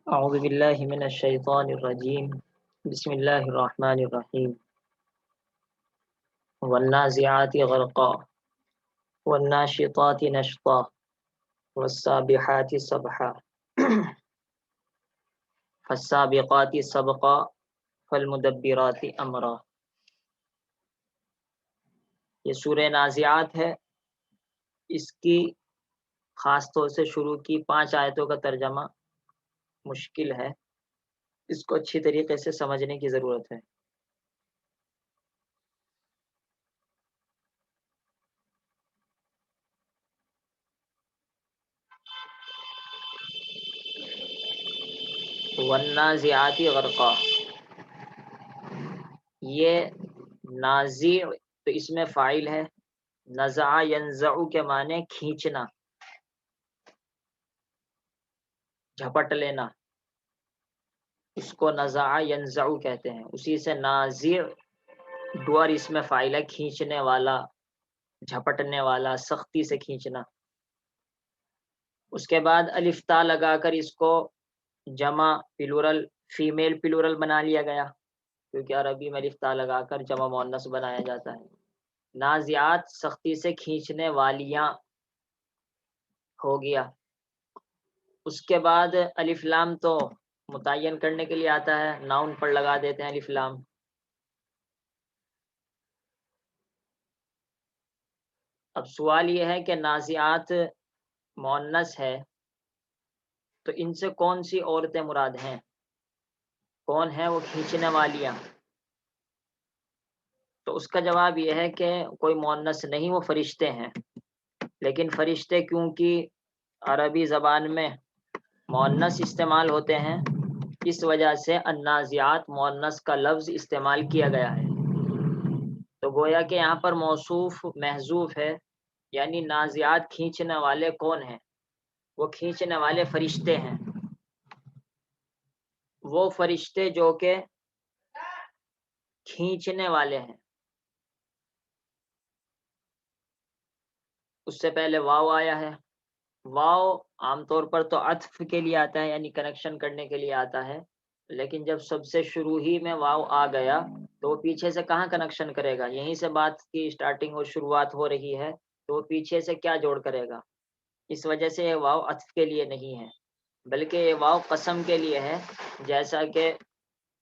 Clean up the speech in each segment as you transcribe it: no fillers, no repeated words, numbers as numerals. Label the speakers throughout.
Speaker 1: أعوذ بالله من الشيطان الرجيم بسم الله الرحمن الرحيم والنازعات غرقا والناشطات نشطا والسابحات سبحا فالسابقات سبقا فالمدبرات أمرا۔ یہ سورہ نازعات ہے، اس کی خاص طور سے شروع کی 5 آیتوں کا ترجمہ مشکل ہے، اس کو اچھی طریقے سے سمجھنے کی ضرورت ہے۔ والنازعات غرقا، یہ نازع تو اس میں فاعل ہے، نزع ینزع کے معنی کھینچنا، جھپٹ لینا، اس کو نزع ینزع کہتے ہیں۔ اسی سے نازع ڈور اس میں فاعل ہے، کھینچنے والا، جھپٹنے والا، سختی سے کھینچنا۔ اس کے بعد الف تا لگا کر اس کو جمع پلورل فیمیل پلورل بنا لیا گیا، کیونکہ عربی میں الف تا لگا کر جمع مؤنث بنایا جاتا ہے۔ نازعات سختی سے کھینچنے والیاں ہو گیا۔ اس کے بعد الف لام تو متعین کرنے کے لیے آتا ہے، ناؤن پر لگا دیتے ہیں الف لام۔ اب سوال یہ ہے کہ نازعات مؤنث ہے تو ان سے کون سی عورتیں مراد ہیں، کون ہیں وہ کھینچنے والیاں؟ تو اس کا جواب یہ ہے کہ کوئی مؤنث نہیں، وہ فرشتے ہیں۔ لیکن فرشتے کیونکہ عربی زبان میں مؤنث استعمال ہوتے ہیں، اس وجہ سے النازعات مؤنث کا لفظ استعمال کیا گیا ہے۔ تو گویا کہ یہاں پر موصوف محذوف ہے، یعنی نازعات کھینچنے والے کون ہیں؟ وہ کھینچنے والے فرشتے ہیں، وہ فرشتے جو کہ کھینچنے والے ہیں۔ اس سے پہلے واو آیا ہے، واو عام طور پر تو عطف کے لیے آتا ہے، یعنی کنیکشن کرنے کے لیے آتا ہے، لیکن جب سب سے شروع ہی میں واو آ گیا تو وہ پیچھے سے کہاں کنیکشن کرے گا؟ یہیں سے بات کی سٹارٹنگ اور شروعات ہو رہی ہے، تو وہ پیچھے سے کیا جوڑ کرے گا؟ اس وجہ سے یہ واو عطف کے لیے نہیں ہے، بلکہ یہ واو قسم کے لیے ہے، جیسا کہ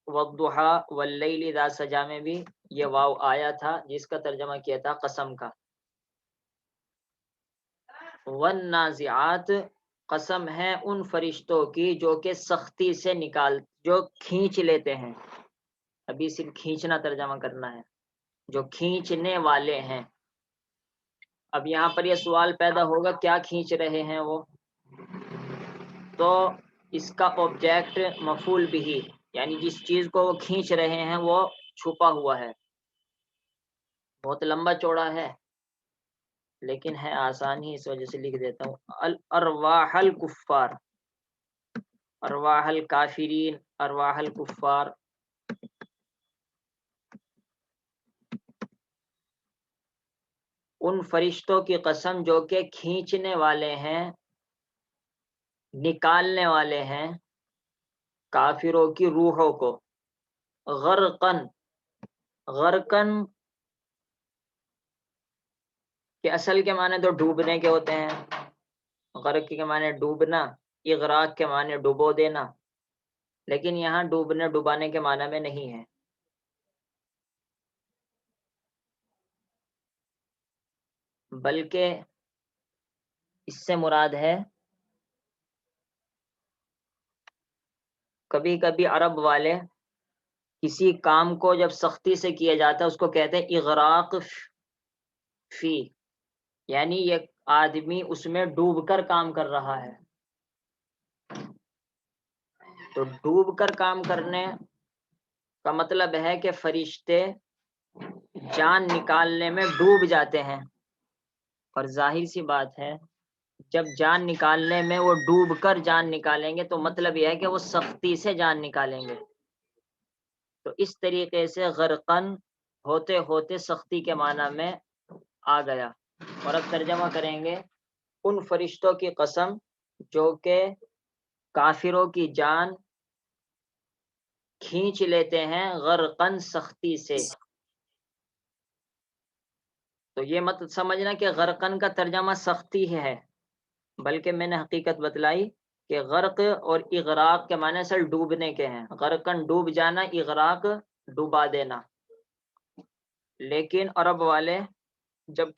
Speaker 1: والضحی واللیل اذا سجا میں بھی یہ واو آیا تھا، جس کا ترجمہ کیا تھا قسم کا۔ والنازعات قسم ہے ان فرشتوں کی جو کہ سختی سے جو کھینچ لیتے ہیں، ابھی صرف کھینچنا ترجمہ کرنا ہے، جو کھینچنے والے ہیں۔ اب یہاں پر یہ سوال پیدا ہوگا کیا کھینچ رہے ہیں وہ؟ تو اس کا آبجیکٹ مفعول بھی، یعنی جس چیز کو وہ کھینچ رہے ہیں وہ چھپا ہوا ہے، بہت لمبا چوڑا ہے لیکن ہے آسان ہی، اس وجہ سے لکھ دیتا ہوں۔ الارواح الکفار، ارواح الکافرین، ارواح الکفار۔ ان فرشتوں کی قسم جو کہ کھینچنے والے ہیں، نکالنے والے ہیں کافروں کی روحوں کو۔ غرقن، غرقن کے اصل کے معنی تو ڈوبنے کے ہوتے ہیں، غرق کے معنی ڈوبنا، اغراق کے معنی ڈبو دینا، لیکن یہاں ڈوبنے ڈبانے کے معنی میں نہیں ہے۔ بلکہ اس سے مراد ہے کبھی کبھی عرب والے کسی کام کو جب سختی سے کیا جاتا ہے اس کو کہتے ہیں اغراق فی، یعنی یہ آدمی اس میں ڈوب کر کام کر رہا ہے۔ تو ڈوب کر کام کرنے کا مطلب ہے کہ فرشتے جان نکالنے میں ڈوب جاتے ہیں، اور ظاہر سی بات ہے جب جان نکالنے میں وہ ڈوب کر جان نکالیں گے تو مطلب یہ ہے کہ وہ سختی سے جان نکالیں گے۔ تو اس طریقے سے غرقن ہوتے ہوتے سختی کے معنی میں آ گیا۔ اور اب ترجمہ کریں گے، ان فرشتوں کی قسم جو کہ کافروں کی جان کھینچ لیتے ہیں غرقن سختی سے. تو یہ مت سمجھنا کہ غرقن کا ترجمہ سختی ہے، بلکہ میں نے حقیقت بتلائی کہ غرق اور اغراق کے معنی اصل ڈوبنے کے ہیں. غرقن ڈوب جانا، اغراق ڈوبا دینا. لیکن عرب والے جب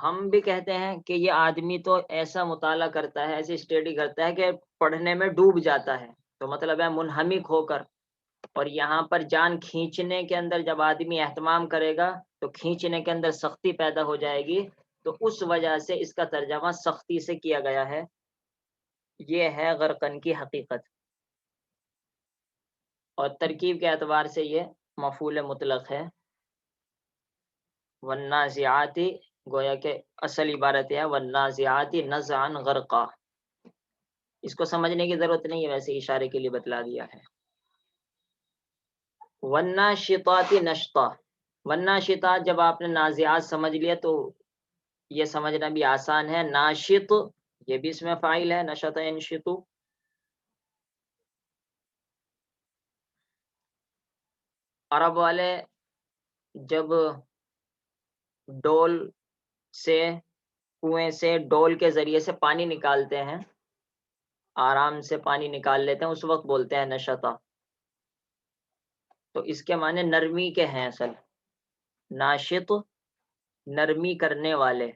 Speaker 1: ہم بھی کہتے ہیں کہ یہ آدمی تو ایسا مطالعہ کرتا ہے، ایسی اسٹڈی کرتا ہے کہ پڑھنے میں ڈوب جاتا ہے، تو مطلب ہے منہمک ہو کر. اور یہاں پر جان کھینچنے کے اندر جب آدمی اہتمام کرے گا تو کھینچنے کے اندر سختی پیدا ہو جائے گی، تو اس وجہ سے اس کا ترجمہ سختی سے کیا گیا ہے. یہ ہے غرقن کی حقیقت. اور ترکیب کے اعتبار سے یہ مفعول مطلق ہے. والنازعات گویا کہ اصل عبارت ہے والنازعات نزعا غرقا. اس کو سمجھنے کی ضرورت نہیں ہے، ویسے اشارے کے لیے بتلا دیا ہے. والناشطات نشطا. والناشطات جب آپ نے نازعات سمجھ لیا تو یہ سمجھنا بھی آسان ہے. ناشط یہ بھی اس میں فاعل ہے، نشط ینشط. عرب والے جب ڈول سے کنویں سے ڈول کے ذریعے سے پانی نکالتے ہیں، آرام سے پانی نکال لیتے ہیں، اس وقت بولتے ہیں نشطا. تو اس کے معنی نرمی کے ہیں اصل. ناشط نرمی کرنے والے.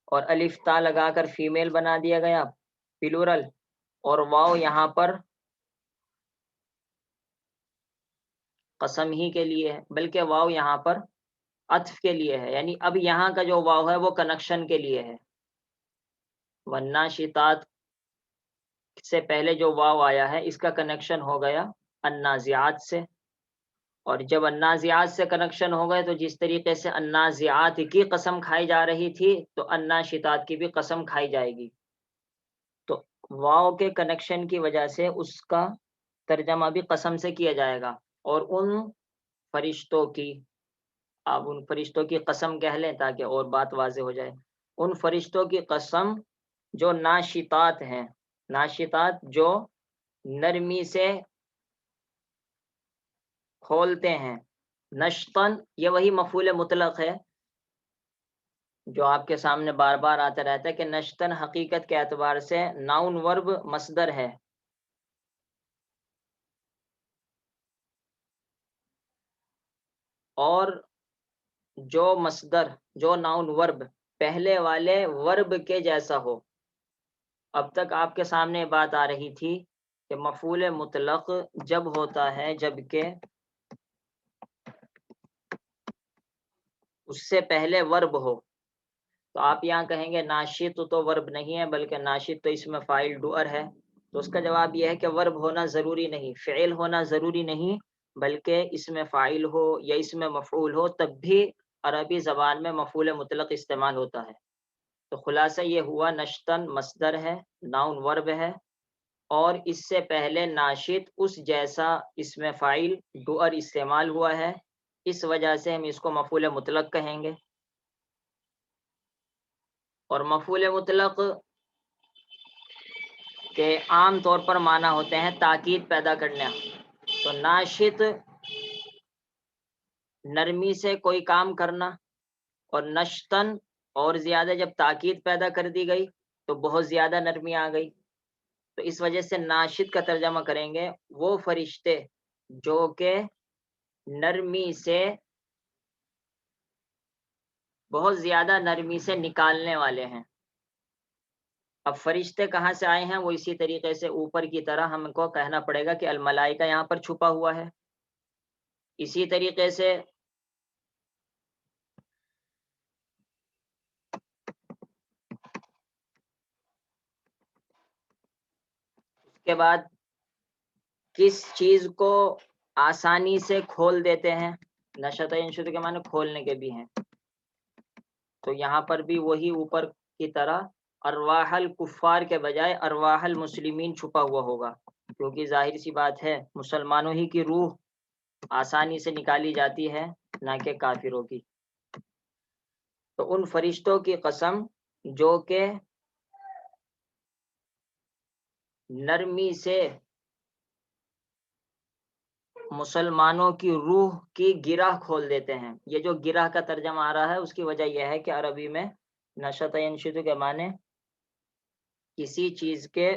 Speaker 1: اور الف تا لگا کر فیمیل بنا دیا گیا پلورل، اور واو یہاں پر قسم ہی کے لیے ہے، بلکہ واو یہاں پر عطف کے لیے ہے. یعنی اب یہاں کا جو واو ہے وہ کنیکشن کے لیے ہے. والناشطات سے پہلے جو واو آیا ہے اس کا کنیکشن ہو گیا النازعات سے. اور جب النازعات سے کنیکشن ہو گئے تو جس طریقے سے النازعات کی قسم کھائی جا رہی تھی تو الناشطات کی بھی قسم کھائی جائے گی. تو واو کے کنیکشن کی وجہ سے اس کا ترجمہ بھی قسم سے کیا جائے گا. اور ان فرشتوں کی، آپ ان فرشتوں کی قسم کہہ لیں تاکہ اور بات واضح ہو جائے. ان فرشتوں کی قسم جو ناشطات ہیں. ناشطات جو نرمی سے کھولتے ہیں. نشطن یہ وہی مفعول مطلق ہے جو آپ کے سامنے بار بار آتا رہتا ہے کہ نشطن حقیقت کے اعتبار سے ناؤن ورب مصدر ہے. اور جو مصدر جو ناؤن ورب پہلے والے ورب کے جیسا ہو. اب تک آپ کے سامنے بات آ رہی تھی کہ مفعول مطلق جب ہوتا ہے جبکہ اس سے پہلے ورب ہو. تو آپ یہاں کہیں گے ناشط تو ورب نہیں ہے بلکہ ناشط تو اس میں فاعل ڈوئر ہے. تو اس کا جواب یہ ہے کہ ورب ہونا ضروری نہیں، فعل ہونا ضروری نہیں، بلکہ اس میں فاعل ہو یا اس میں مفعول ہو تب بھی عربی زبان میں مفعول مطلق استعمال ہوتا ہے. تو خلاصہ یہ ہوا نشطن مصدر ہے، ناؤن ورب ہے، اور اس سے پہلے ناشط اس جیسا اس میں فاعل ڈوئر استعمال ہوا ہے، اس وجہ سے ہم اس کو مفعول مطلق کہیں گے. اور مفعول مطلق کے عام طور پر معنی ہوتے ہیں تاکید پیدا کرنا. تو ناشط نرمی سے کوئی کام کرنا، اور نشتن اور زیادہ جب تاکید پیدا کر دی گئی تو بہت زیادہ نرمی آ گئی. تو اس وجہ سے ناشط کا ترجمہ کریں گے وہ فرشتے جو کہ نرمی سے بہت زیادہ نرمی سے نکالنے والے ہیں. اب فرشتے کہاں سے آئے ہیں وہ اسی طریقے سے اوپر کی طرح ہم کو کہنا پڑے گا کہ الملائکہ یہاں پر چھپا ہوا ہے. اسی طریقے سے اس کے بعد کس چیز کو آسانی سے کھول دیتے ہیں. نشط ینشط کے معنی کھولنے کے بھی ہیں. تو یہاں پر بھی وہی اوپر کی طرح ارواح الکفار کے بجائے ارواح المسلمین چھپا ہوا ہوگا، کیونکہ ظاہر سی بات ہے مسلمانوں ہی کی روح آسانی سے نکالی جاتی ہے نہ کہ کافروں کی۔ تو ان فرشتوں کی قسم جو کہ نرمی سے مسلمانوں کی روح کی گرہ کھول دیتے ہیں۔ یہ جو گرہ کا ترجمہ آ رہا ہے اس کی وجہ یہ ہے کہ عربی میں نشط ینشط کے معنی کسی چیز کے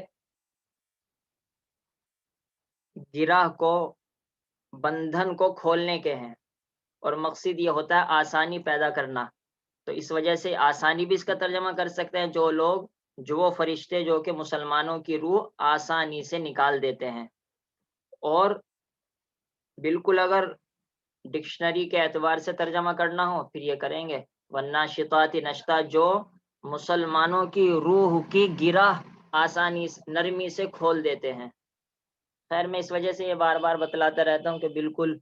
Speaker 1: گرہ کو، بندھن کو کھولنے کے ہیں، اور مقصد یہ ہوتا ہے آسانی پیدا کرنا۔ تو اس وجہ سے آسانی بھی اس کا ترجمہ کر سکتے ہیں، جو وہ فرشتے جو کہ مسلمانوں کی روح آسانی سے نکال دیتے ہیں۔ اور بالکل اگر ڈکشنری کے اعتبار سے ترجمہ کرنا ہو پھر یہ کریں گے والناشطات نشطا، جو مسلمانوں کی روح کی گرہ آسانی نرمی سے کھول دیتے ہیں۔ خیر میں اس وجہ سے یہ بار بار بتلاتا رہتا ہوں کہ بالکل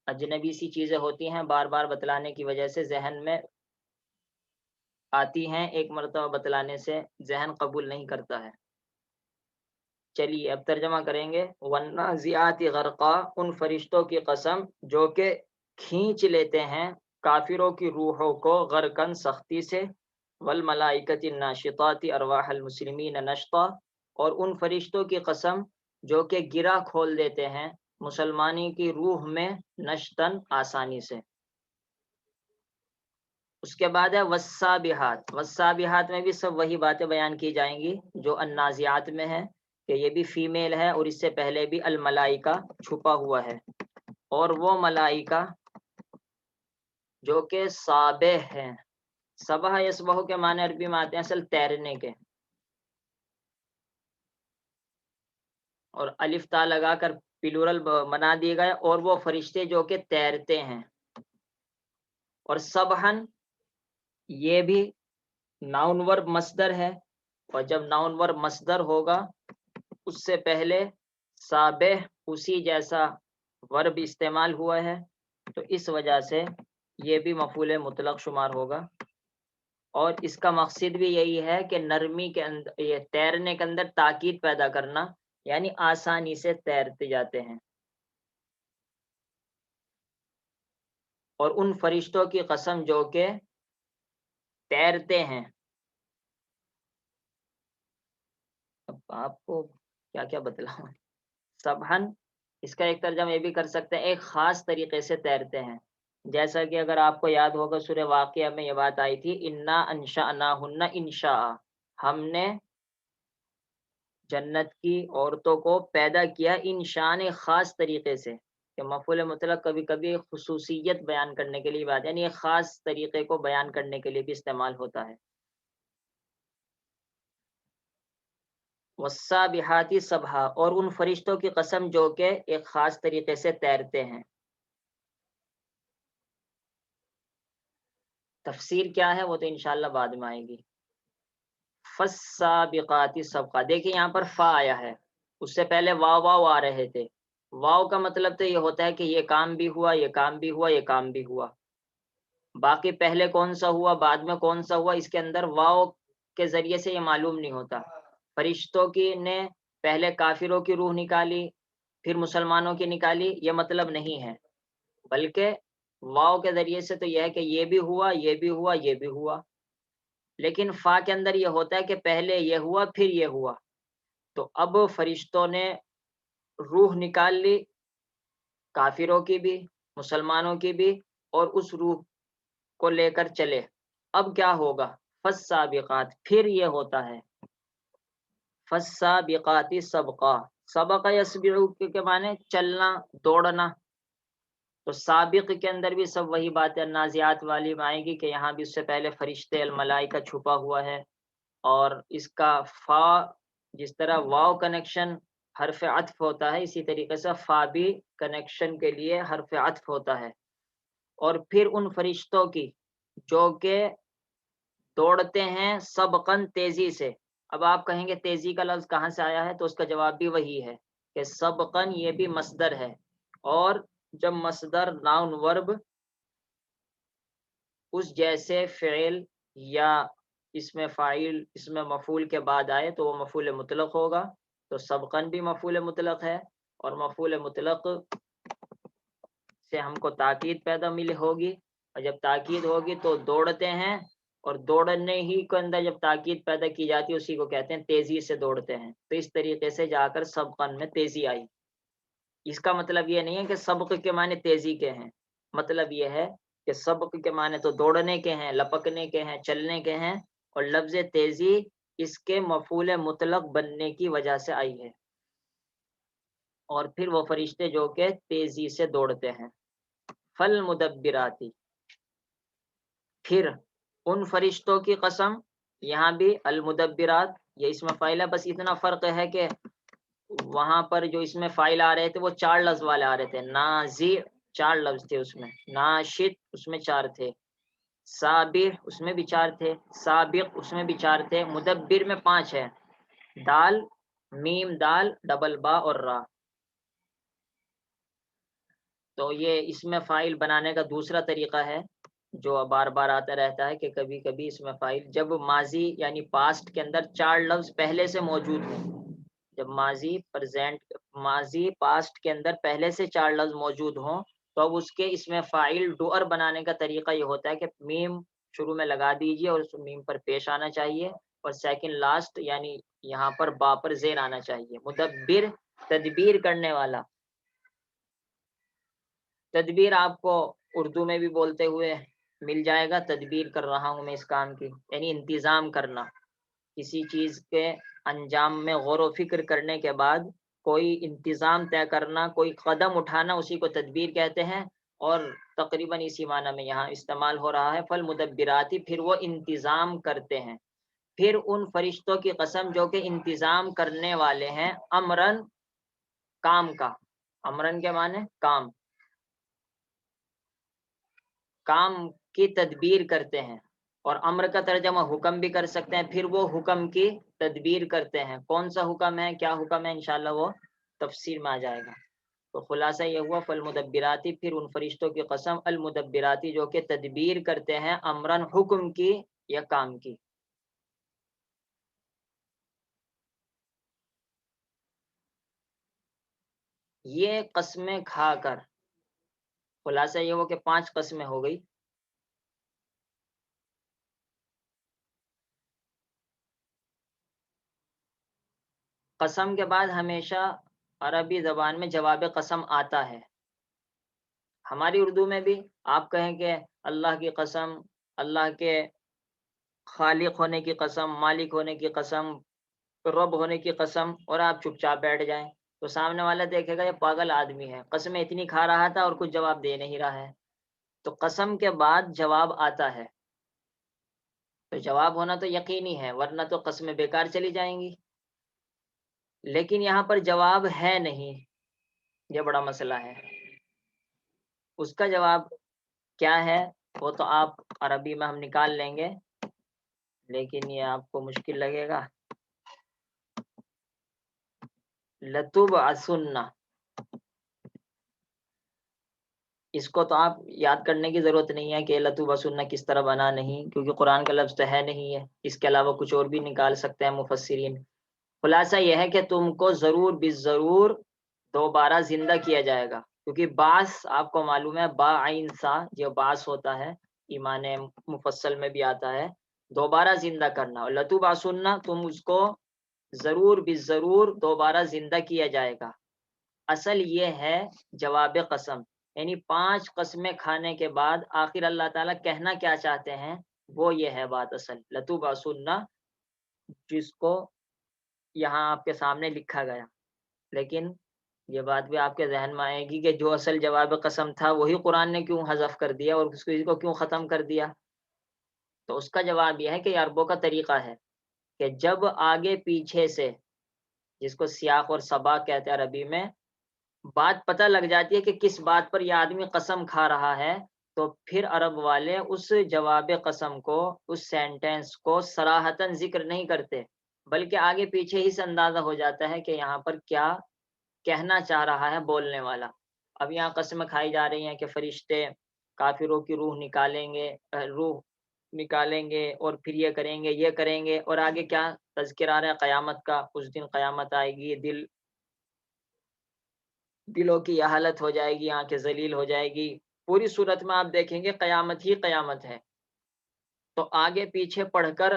Speaker 1: اجنبی سی چیزیں ہوتی ہیں، بار بار بتلانے کی وجہ سے ذہن میں آتی ہیں، ایک مرتبہ بتلانے سے ذہن قبول نہیں کرتا ہے۔ چلیے اب ترجمہ کریں گے والنازعات غرقا، ان فرشتوں کی قسم جو کہ کھینچ لیتے ہیں کافروں کی روحوں کو غرقن سختی سے، والملائکۃ الناشطات ارواح المسلمین نشطا، اور ان فرشتوں کی قسم جو کہ گرہ کھول دیتے ہیں مسلمانی کی روح میں نشتن آسانی سے۔ اس کے بعد ہے والسابحات، والسابحات میں بھی سب وہی باتیں بیان کی جائیں گی جو النازعات میں ہے، کہ یہ بھی فیمیل ہے، اور اس سے پہلے بھی الملائکہ چھپا ہوا ہے، اور وہ ملائکہ جو کہ سابح ہیں۔ سبح یسبح کے معنی عربی میں آتے ہیں اصل تیرنے کے، اور الف تا لگا کر پلورل بنا دیے گئے، اور وہ فرشتے جو کہ تیرتے ہیں۔ اور سبحن یہ بھی ناؤن ورب مصدر ہے، اور جب ناؤن ورب مصدر ہوگا اس سے پہلے سابح اسی جیسا ورب استعمال ہوا ہے، تو اس وجہ سے یہ بھی مفعول مطلق شمار ہوگا۔ اور اس کا مقصد بھی یہی ہے کہ نرمی کے اندر، یہ تیرنے کے اندر تاکید پیدا کرنا، یعنی آسانی سے تیرتے جاتے ہیں۔ اور ان فرشتوں کی قسم جو کہ تیرتے ہیں۔ اب آپ کو کیا کیا بتلاؤں۔ سبحن اس کا ایک ترجمہ یہ بھی کر سکتے ہیں ایک خاص طریقے سے تیرتے ہیں، جیسا کہ اگر آپ کو یاد ہوگا سورہ واقعہ میں یہ بات آئی تھی انا انشأناہن انشاء، ہم نے جنت کی عورتوں کو پیدا کیا انشان خاص طریقے سے، کہ مفعول مطلق کبھی کبھی خصوصیت بیان کرنے کے لیے بات، یعنی ایک خاص طریقے کو بیان کرنے کے لیے بھی استعمال ہوتا ہے۔ والسابحات سبحا، اور ان فرشتوں کی قسم جو کہ ایک خاص طریقے سے تیرتے ہیں۔ تفسیر کیا ہے وہ تو انشاءاللہ بعد میں آئے گی۔ فالسابقات سبقا، دیکھیں یہاں پر فا آیا ہے، اس سے پہلے واو واو آ رہے تھے۔ واو کا مطلب تو یہ ہوتا ہے کہ یہ کام بھی ہوا، یہ کام بھی ہوا، یہ کام بھی ہوا۔ باقی پہلے کون سا ہوا بعد میں کون سا ہوا، اس کے اندر واو کے ذریعے سے یہ معلوم نہیں ہوتا۔ فرشتوں کی نے پہلے کافروں کی روح نکالی پھر مسلمانوں کی نکالی، یہ مطلب نہیں ہے، بلکہ واو کے ذریعے سے تو یہ ہے کہ یہ بھی ہوا، یہ بھی ہوا، یہ بھی ہوا۔ لیکن فا کے اندر یہ ہوتا ہے کہ پہلے یہ ہوا پھر یہ ہوا۔ تو اب فرشتوں نے روح نکال لی، کافروں کی بھی مسلمانوں کی بھی، اور اس روح کو لے کر چلے۔ اب کیا ہوگا؟ فالسابقات، پھر یہ ہوتا ہے فالسابقات سبقا، سبق یسبقو کے معنی چلنا دوڑنا۔ تو سابق کے اندر بھی سب وہی باتیں نازعات والی میں آئے گی کہ یہاں بھی اس سے پہلے فرشتے الملائکہ چھپا ہوا ہے، اور اس کا فا جس طرح واو کنیکشن حرف عطف ہوتا ہے اسی طریقے سے فا بھی کنیکشن کے لیے حرف عطف ہوتا ہے۔ اور پھر ان فرشتوں کی جو کہ دوڑتے ہیں سبقن تیزی سے۔ اب آپ کہیں گے تیزی کا لفظ کہاں سے آیا ہے، تو اس کا جواب بھی وہی ہے کہ سبقن یہ بھی مصدر ہے، اور جب مصدر ناؤن ورب اس جیسے فعل یا اس میں فاعل اس میں مفعول کے بعد آئے تو وہ مفعول مطلق ہوگا۔ تو سبقن بھی مفعول مطلق ہے، اور مفعول مطلق سے ہم کو تاکید پیدا ملی ہوگی، اور جب تاکید ہوگی تو دوڑتے ہیں، اور دوڑنے ہی کے اندر جب تاکید پیدا کی جاتی ہے اسی کو کہتے ہیں تیزی سے دوڑتے ہیں۔ تو اس طریقے سے جا کر سبقن میں تیزی آئی۔ اس کا مطلب یہ نہیں ہے کہ سبق کے معنی تیزی کے ہیں، مطلب یہ ہے کہ سبق کے معنی تو دوڑنے کے ہیں، لپکنے کے ہیں، چلنے کے ہیں، اور لفظ تیزی اس کے مفعول مطلق بننے کی وجہ سے آئی ہے۔ اور پھر وہ فرشتے جو کہ تیزی سے دوڑتے ہیں۔ فل مدبراتی، پھر ان فرشتوں کی قسم، یہاں بھی المدبرات یہ اسم فاعل ہے، بس اتنا فرق ہے کہ وہاں پر جو اس میں فائل آ رہے تھے وہ 4 لفظ والے آ رہے تھے۔ نازی 4 لفظ تھے اس میں، ناشد اس میں 4 تھے، سابح اس میں بھی 4 تھے، سابق اس میں بھی 4 تھے، مدبر میں 5 ہے، دال میم دال ڈبل با اور را۔ تو یہ اس میں فائل بنانے کا دوسرا طریقہ ہے جو بار بار آتا رہتا ہے کہ کبھی کبھی اس میں فائل جب ماضی یعنی پاسٹ کے اندر 4 لفظ پہلے سے موجود ہیں، جب ماضی پاسٹ کے اندر پہلے سے 4 لفظ موجود ہوں تو اب اس کے اس میں فائل ڈوئر بنانے کا طریقہ یہ ہوتا ہے کہ میم شروع میں لگا دیجئے اور اس میم پر پیش آنا چاہیے، اور سیکنڈ لاسٹ یعنی یہاں پر با پر زیر آنا چاہیے۔ مدبر تدبیر کرنے والا، تدبیر آپ کو اردو میں بھی بولتے ہوئے مل جائے گا، تدبیر کر رہا ہوں میں اس کام کی، یعنی انتظام کرنا، کسی چیز کے انجام میں غور و فکر کرنے کے بعد کوئی انتظام طے کرنا، کوئی قدم اٹھانا، اسی کو تدبیر کہتے ہیں، اور تقریباً اسی معنی میں یہاں استعمال ہو رہا ہے۔ فل مدبراتی، پھر وہ انتظام کرتے ہیں، پھر ان فرشتوں کی قسم جو کہ انتظام کرنے والے ہیں، امرن کام کا، امرن کے معنی کام، کام کی تدبیر کرتے ہیں، اور امر کا ترجمہ حکم بھی کر سکتے ہیں، پھر وہ حکم کی تدبیر کرتے ہیں۔ کون سا حکم ہے، کیا حکم ہے، انشاءاللہ وہ تفسیر میں آ جائے گا۔ تو خلاصہ یہ ہوا فالمدبراتی، پھر ان فرشتوں کی قسم، المدبراتی جو کہ تدبیر کرتے ہیں، امرن حکم کی یا کام کی۔ یہ قسمیں کھا کر، خلاصہ یہ ہوا کہ 5 قسمیں ہو گئی۔ قسم کے بعد ہمیشہ عربی زبان میں جواب قسم آتا ہے، ہماری اردو میں بھی آپ کہیں کہ اللہ کی قسم، اللہ کے خالق ہونے کی قسم، مالک ہونے کی قسم، رب ہونے کی قسم، اور آپ چپ چاپ بیٹھ جائیں تو سامنے والا دیکھے گا یہ پاگل آدمی ہے، قسمیں اتنی کھا رہا تھا اور کچھ جواب دے نہیں رہا ہے۔ تو قسم کے بعد جواب آتا ہے تو جواب ہونا تو یقینی ہے، ورنہ تو قسمیں بیکار چلی جائیں گی، لیکن یہاں پر جواب ہے نہیں، یہ بڑا مسئلہ ہے۔ اس کا جواب کیا ہے وہ تو آپ عربی میں ہم نکال لیں گے، لیکن یہ آپ کو مشکل لگے گا۔ لتبعثن، اس کو تو آپ یاد کرنے کی ضرورت نہیں ہے کہ لتبعثن کس طرح بنا، نہیں، کیونکہ قرآن کا لفظ تو ہے نہیں ہے، اس کے علاوہ کچھ اور بھی نکال سکتے ہیں مفسرین۔ خلاصہ یہ ہے کہ تم کو ضرور بالضرور دوبارہ زندہ کیا جائے گا، کیونکہ باس آپ کو معلوم ہے با عین سا جو باس ہوتا ہے، ایمان مفصل میں بھی آتا ہے دوبارہ زندہ کرنا، اور لتبعثن تم اس کو ضرور بالضرور دوبارہ زندہ کیا جائے گا۔ اصل یہ ہے جواب قسم، یعنی 5 قسمیں کھانے کے بعد آخر اللہ تعالیٰ کہنا کیا چاہتے ہیں وہ یہ ہے بات اصل، لتبعثن، جس کو یہاں آپ کے سامنے لکھا گیا، لیکن یہ بات بھی آپ کے ذہن میں آئے گی کہ جو اصل جواب قسم تھا وہی قرآن نے کیوں حذف کر دیا اور اس کو کیوں ختم کر دیا؟ تو اس کا جواب یہ ہے کہ عربوں کا طریقہ ہے کہ جب آگے پیچھے سے، جس کو سیاق اور سباق کہتے ہیں عربی میں، بات پتہ لگ جاتی ہے کہ کس بات پر یہ آدمی قسم کھا رہا ہے، تو پھر عرب والے اس جواب قسم کو، اس سینٹینس کو صراحتاً ذکر نہیں کرتے، بلکہ آگے پیچھے ہی سے اندازہ ہو جاتا ہے کہ یہاں پر کیا کہنا چاہ رہا ہے بولنے والا۔ اب یہاں قسم کھائی جا رہی ہیں کہ فرشتے کافروں کی روح نکالیں گے اور پھر یہ کریں گے، اور آگے کیا تذکر آ رہا ہے قیامت کا، اس دن قیامت آئے گی، دل دلوں کی یہ حالت ہو جائے گی، آنکھیں ذلیل ہو جائے گی، پوری صورت میں آپ دیکھیں گے قیامت ہی قیامت ہے۔ تو آگے پیچھے پڑھ کر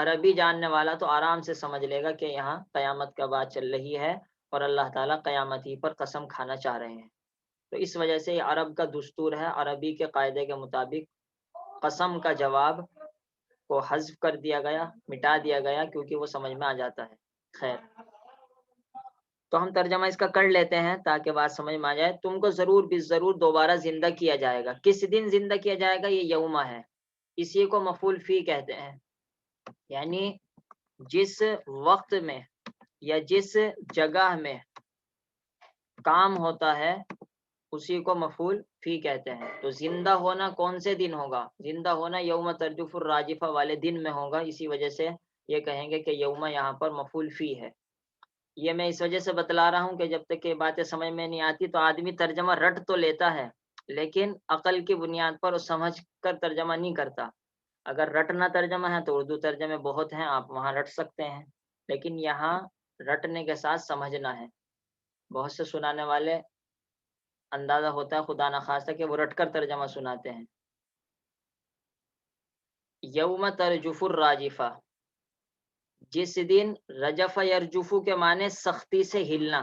Speaker 1: عربی جاننے والا تو آرام سے سمجھ لے گا کہ یہاں قیامت کا بات چل رہی ہے اور اللہ تعالیٰ قیامت ہی پر قسم کھانا چاہ رہے ہیں۔ تو اس وجہ سے یہ عرب کا دستور ہے، عربی کے قاعدے کے مطابق قسم کا جواب کو حذف کر دیا گیا، مٹا دیا گیا، کیونکہ وہ سمجھ میں آ جاتا ہے۔ خیر، تو ہم ترجمہ اس کا کر لیتے ہیں تاکہ بات سمجھ میں آ جائے۔ تم کو ضرور بھی ضرور دوبارہ زندہ کیا جائے گا۔ کس دن زندہ کیا جائے گا؟ یہ یوما ہے، اسی کو مفعول فی کہتے ہیں، یعنی جس وقت میں یا جس جگہ میں کام ہوتا ہے اسی کو مفعول فی کہتے ہیں۔ تو زندہ ہونا کون سے دن ہوگا؟ زندہ ہونا یوم ترجف الراجفہ والے دن میں ہوگا، اسی وجہ سے یہ کہیں گے کہ یوم یہاں پر مفعول فی ہے۔ یہ میں اس وجہ سے بتلا رہا ہوں کہ جب تک یہ باتیں سمجھ میں نہیں آتی تو آدمی ترجمہ رٹ تو لیتا ہے لیکن عقل کی بنیاد پر سمجھ کر ترجمہ نہیں کرتا۔ اگر رٹنا ترجمہ ہے تو اردو ترجمے بہت ہیں، آپ وہاں رٹ سکتے ہیں، لیکن یہاں رٹنے کے ساتھ سمجھنا ہے۔ بہت سے سنانے والے اندازہ ہوتا ہے خدا نخواستہ کہ وہ رٹ کر ترجمہ سناتے ہیں۔ یوم ترجف الراجفہ، جس دن، رجف یرجفو کے معنی سختی سے ہلنا،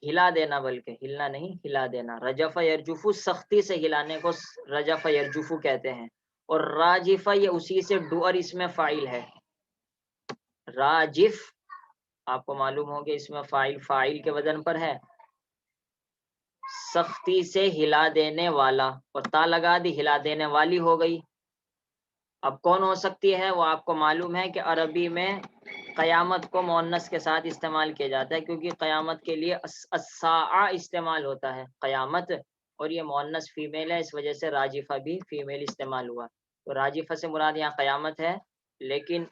Speaker 1: ہلا دینا، بلکہ ہلنا نہیں ہلا دینا۔ رجف یرجفو سختی سے ہلانے کو رجف یرجفو کہتے ہیں، اور راجفہ یہ اسی سے ڈوئر اس میں فاعل ہے۔ راجف آپ کو معلوم ہو کہ اس میں فاعل کے وزن پر ہے، سختی سے ہلا دینے والا، اور تا لگا دی ہلا دینے والی ہو گئی۔ اب کون ہو سکتی ہے؟ وہ آپ کو معلوم ہے کہ عربی میں قیامت کو مؤنث کے ساتھ استعمال کیا جاتا ہے، کیونکہ قیامت کے لیے الساعہ استعمال ہوتا ہے، قیامت، اور یہ مؤنث فیمیل ہے، اس وجہ سے راجفہ بھی فیمیل استعمال ہوا۔ تو راجفہ سے مراد یہاں قیامت ہے، لیکن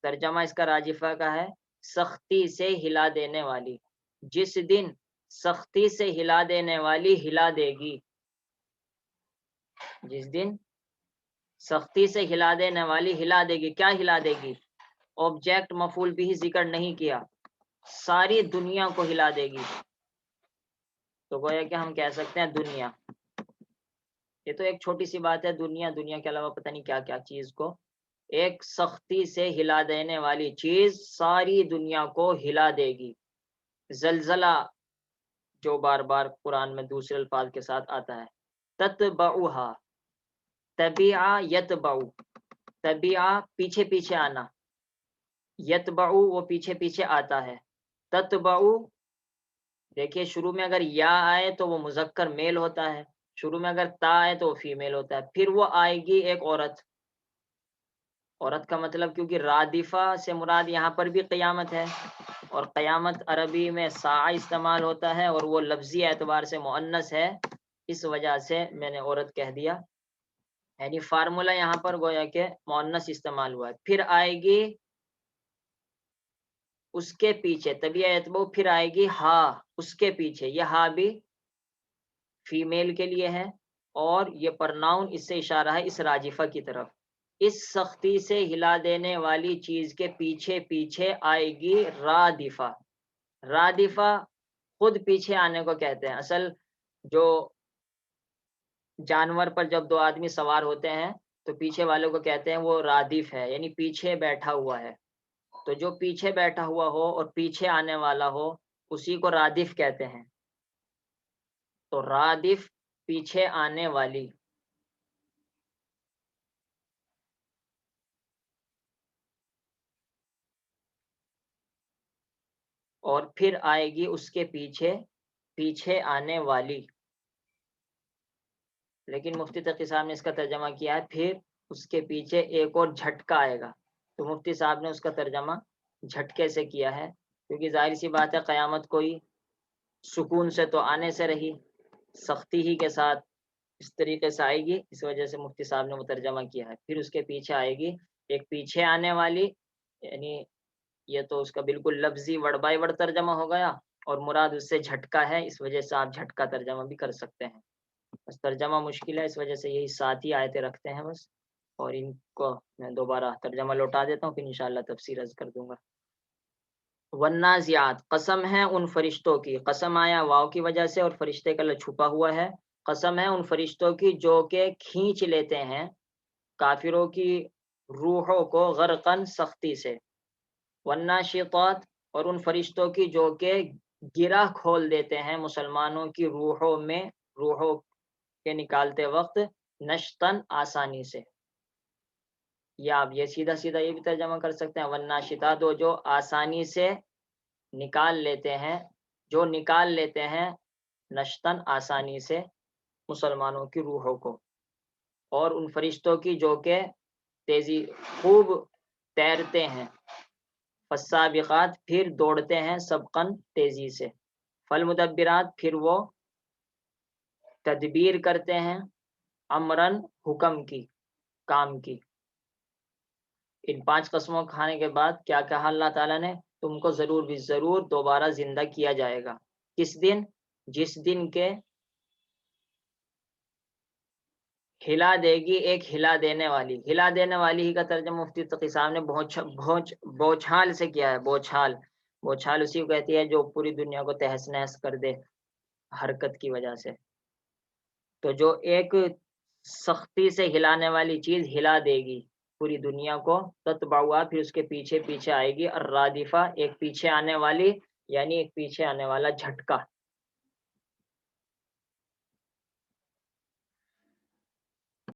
Speaker 1: ترجمہ اس کا راجفہ کا ہے سختی سے ہلا دینے والی۔ جس دن سختی سے ہلا دینے والی ہلا دے گی، جس دن سختی سے ہلا دینے والی ہلا دے گی۔ کیا ہلا دے گی؟ آبجیکٹ مفعول بھی ذکر نہیں کیا، ساری دنیا کو ہلا دے گی۔ تو گویا کہ ہم کہہ سکتے ہیں دنیا، یہ تو ایک چھوٹی سی بات ہے، دنیا کے علاوہ پتہ نہیں کیا کیا چیز کو ایک سختی سے ہلا دینے والی چیز ساری دنیا کو ہلا دے گی۔ زلزلہ جو بار بار قرآن میں دوسرے الفاظ کے ساتھ آتا ہے، تتبعها، تبیع یتبع، تبیع پیچھے پیچھے آنا، یتبع وہ پیچھے پیچھے آتا ہے۔ تتبع دیکھیے شروع میں اگر یا آئے تو وہ مذکر میل ہوتا ہے، شروع میں اگر تا آئے تو وہ فیمیل ہوتا ہے، پھر وہ آئے گی ایک عورت۔ عورت کا مطلب، کیونکہ رادفہ سے مراد یہاں پر بھی قیامت ہے، اور قیامت عربی میں ساعہ استعمال ہوتا ہے اور وہ لفظی اعتبار سے مؤنث ہے، اس وجہ سے میں نے عورت کہہ دیا، یعنی فارمولہ یہاں پر گویا کہ مؤنث استعمال ہوا ہے۔ پھر آئے گی اس کے پیچھے طبیعہ اعتبار، پھر آئے گی ہا اس کے پیچھے، یہ ہا بھی فیمیل کے لیے ہے، اور یہ پرناؤن اس سے اشارہ ہے اس راجفہ کی طرف۔ اس سختی سے ہلا دینے والی چیز کے پیچھے پیچھے آئے گی رادفہ۔ رادفہ خود پیچھے آنے کو کہتے ہیں، اصل جو جانور پر جب دو آدمی سوار ہوتے ہیں تو پیچھے والوں کو کہتے ہیں وہ رادف ہے، یعنی پیچھے بیٹھا ہوا ہے۔ تو جو پیچھے بیٹھا ہوا ہو اور پیچھے آنے والا ہو اسی کو رادف کہتے ہیں۔ تو رادف پیچھے آنے والی، اور پھر آئے گی اس کے پیچھے پیچھے آنے والی، لیکن مفتی تقی صاحب نے اس کا ترجمہ کیا ہے پھر اس کے پیچھے ایک اور جھٹکا آئے گا، تو مفتی صاحب نے اس کا ترجمہ جھٹکے سے کیا ہے، کیونکہ ظاہر سی بات ہے قیامت کوئی سکون سے تو آنے سے رہی، سختی ہی کے ساتھ اس طریقے سے آئے گی، اس وجہ سے مفتی صاحب نے وہ ترجمہ کیا ہے۔ پھر اس کے پیچھے آئے گی ایک پیچھے آنے والی، یعنی یہ تو اس کا بالکل لفظی ورڈ بائی ورڈ ترجمہ ہو گیا، اور مراد اس سے جھٹکا ہے، اس وجہ سے آپ جھٹکا ترجمہ بھی کر سکتے ہیں۔ بس ترجمہ مشکل ہے، اس وجہ سے یہی 7 ہی آیتیں رکھتے ہیں بس۔ اور ان کو میں دوبارہ ترجمہ لوٹا دیتا ہوں، پھر انشاءاللہ تفسیر عرض کر دوں گا۔ والنازعات، قسم ہے ان فرشتوں کی، قسم آیا واو کی وجہ سے اور فرشتے کا چھپا ہوا ہے، قسم ہے ان فرشتوں کی جو کہ کھینچ لیتے ہیں کافروں کی روحوں کو غرقن سختی سے، والناشطات، اور ان فرشتوں کی جو کہ گرہ کھول دیتے ہیں مسلمانوں کی روحوں میں، روحوں کے نکالتے وقت، نشتن آسانی سے، یا آپ یہ سیدھا سیدھا یہ بھی ترجمہ کر سکتے ہیں والناشطات، جو آسانی سے نکال لیتے ہیں، جو نکال لیتے ہیں نشتن آسانی سے مسلمانوں کی روحوں کو، اور ان فرشتوں کی جو کہ تیزی خوب تیرتے ہیں، فالسابقات، پھر دوڑتے ہیں، سبقن تیزی سے، فالمدبرات، پھر وہ تدبیر کرتے ہیں، امرن حکم کی، کام کی۔ ان 5 قسموں کھانے کے بعد کیا کہا اللہ تعالیٰ نے؟ تم کو ضرور بھی ضرور دوبارہ زندہ کیا جائے گا۔ کس دن؟ جس دن کے ہلا دے گی ایک ہلا دینے والی، ہلا دینے والی ہی کا ترجمہ مفتی تقی صاحب نے بوچھال سے کیا ہے، بوچھال، بوچھال اسی کو کہتی ہے جو پوری دنیا کو تہس نہس کر دے حرکت کی وجہ سے۔ تو جو ایک سختی سے ہلانے والی چیز ہلا دے گی پوری دنیا کو، تتبعوا، پھر اس کے پیچھے پیچھے آئے گی، الرادفہ، ایک پیچھے آنے والی، یعنی ایک پیچھے آنے والا جھٹکا،